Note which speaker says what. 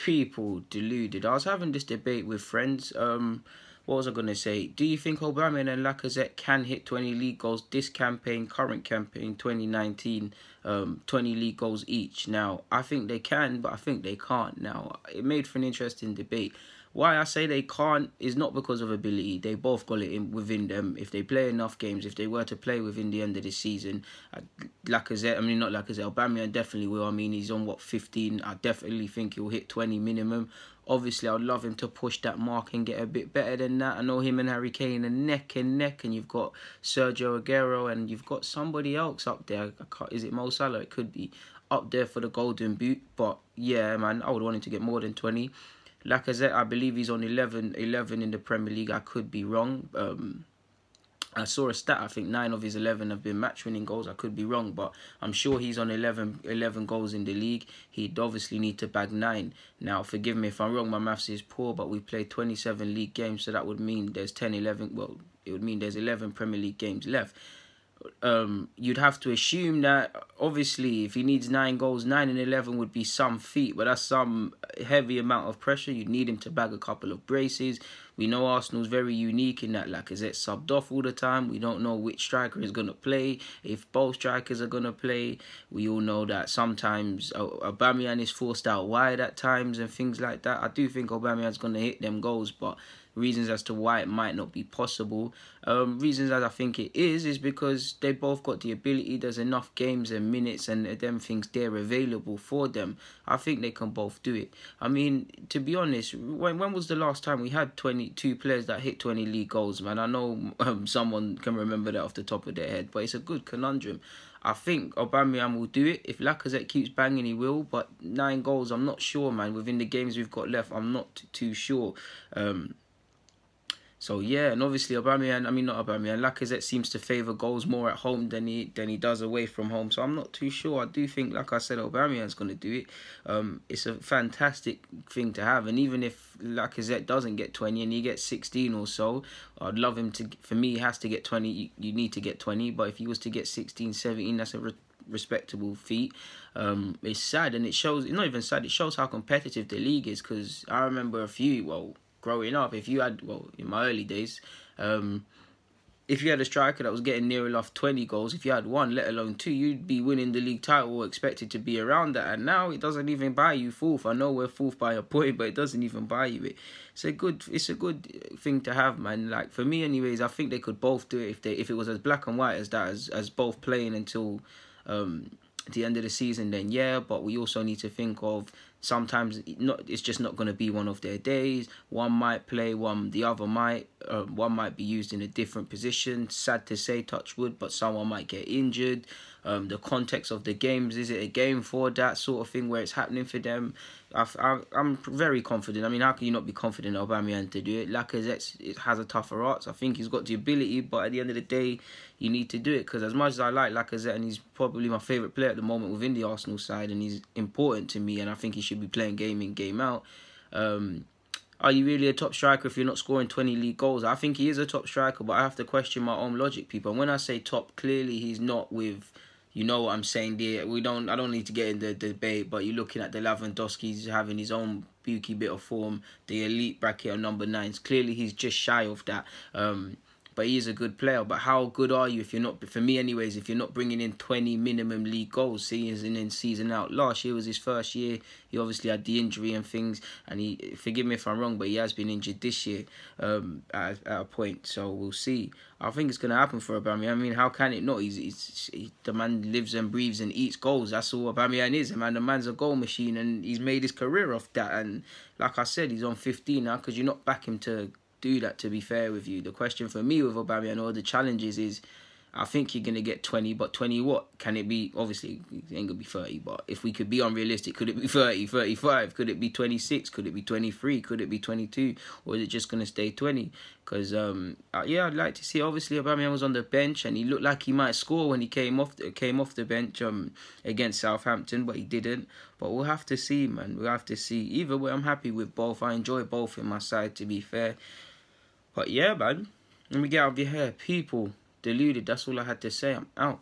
Speaker 1: People deluded. I was having this debate with friends. What was I going to say? Do you think Aubameyang and Lacazette can hit 20 league goals this campaign, current campaign, 2019, 20 league goals each? Now, I think they can, but I think they can't. Now, it made for an interesting debate. Why I say they can't is not because of ability. They both got it within them. If they play enough games, if they were to play within the end of the season, Aubameyang definitely will. I mean, he's on, 15? I definitely think he'll hit 20 minimum. Obviously, I'd love him to push that mark and get a bit better than that. I know him and Harry Kane are neck and neck, and you've got Sergio Aguero, and you've got somebody else up there. Is it Mo Salah? It could be up there for the Golden Boot. But yeah, man, I would want him to get more than 20. Lacazette, I believe he's on 11 in the Premier League. I could be wrong. I saw a stat, I think 9 of his 11 have been match-winning goals. I could be wrong, but I'm sure he's on 11 goals in the league. He'd obviously need to bag 9. Now, forgive me if I'm wrong, my maths is poor, but we played 27 league games, so that would mean there's 11, it would mean there's 11 Premier League games left. You'd have to assume that, obviously, if he needs 9 goals, 9 and 11 would be some feat, but that's some heavy amount of pressure. You'd need him to bag a couple of braces. We know Arsenal's very unique in that Lacazette's subbed off all the time. We don't know which striker is going to play, if both strikers are going to play. We all know that sometimes Aubameyang is forced out wide at times and things like that. I do think Aubameyang's going to hit them goals, but reasons as to why it might not be possible. Reasons as I think it is because they both got the ability. There's enough games and minutes and them things there available for them. I think they can both do it. I mean, to be honest, when was the last time we had 22 players that hit 20 league goals, man? I know someone can remember that off the top of their head, but it's a good conundrum. I think Aubameyang will do it. If Lacazette keeps banging, he will. But 9 goals, I'm not sure, man. Within the games we've got left, I'm not too sure. So yeah, and obviously Lacazette seems to favour goals more at home than he does away from home. So I'm not too sure. I do think, like I said, Aubameyang's going to do it. It's a fantastic thing to have. And even if Lacazette doesn't get 20 and he gets 16 or so, I'd love him to. For me, he has to get 20. You need to get 20. But if he was to get 16, 17, that's a respectable feat. It's sad, and it shows. It's not even sad. It shows how competitive the league is. Because I remember growing up, if you had, in my early days, if you had a striker that was getting near enough 20 goals, if you had 1, let alone 2, you'd be winning the league title or expected to be around that. And now it doesn't even buy you 4th. I know we're 4th by a point, but it doesn't even buy you it. It's a good thing to have, man. Like, for me anyways, I think they could both do it if it was as black and white as that, as both playing until the end of the season, then yeah. But we also need to think of sometimes it's just not going to be one of their days. One might play, the other might. One might be used in a different position. Sad to say, touch wood, but someone might get injured. The context of the games, is it a game for that sort of thing where it's happening for them? I'm very confident. I mean, how can you not be confident in Aubameyang to do it? Lacazette has a tougher arts. I think he's got the ability, but at the end of the day, you need to do it. Because as much as I like Lacazette, and he's probably my favourite player at the moment within the Arsenal side, and he's important to me, and I think he should be playing game in, game out. Are you really a top striker if you're not scoring 20 league goals? I think he is a top striker, but I have to question my own logic, people. And when I say top, clearly he's not with... You know what I'm saying there. I don't need to get in the debate, but you're looking at the Lewandowski's having his own bulky bit of form. The elite bracket of number 9s. Clearly, he's just shy of that. But he is a good player. But how good are you if you're not, for me anyways, if you're not bringing in 20 minimum league goals, season in, season out? Last year was his first year. He obviously had the injury and things. And forgive me if I'm wrong, but he has been injured this year at a point. So we'll see. I think it's going to happen for Aubameyang. I mean, how can it not? The man lives and breathes and eats goals. That's all Aubameyang is. The man's a goal machine, and he's made his career off that. And like I said, he's on 15 now because you're not back him to do that, to be fair with you. The question for me with Aubameyang or the challenges is, I think you're going to get 20, but 20 what? Can it be? Obviously, it ain't going to be 30, but if we could be unrealistic, could it be 30, 35? Could it be 26? Could it be 23? Could it be 22? Or is it just going to stay 20? Because, yeah, I'd like to see. Obviously, Aubameyang was on the bench and he looked like he might score when he came off the bench against Southampton, but he didn't. But we'll have to see, man. We'll have to see. Either way, I'm happy with both. I enjoy both in my side, to be fair. But yeah, man, let me get out of your hair. People deluded. That's all I had to say. I'm out.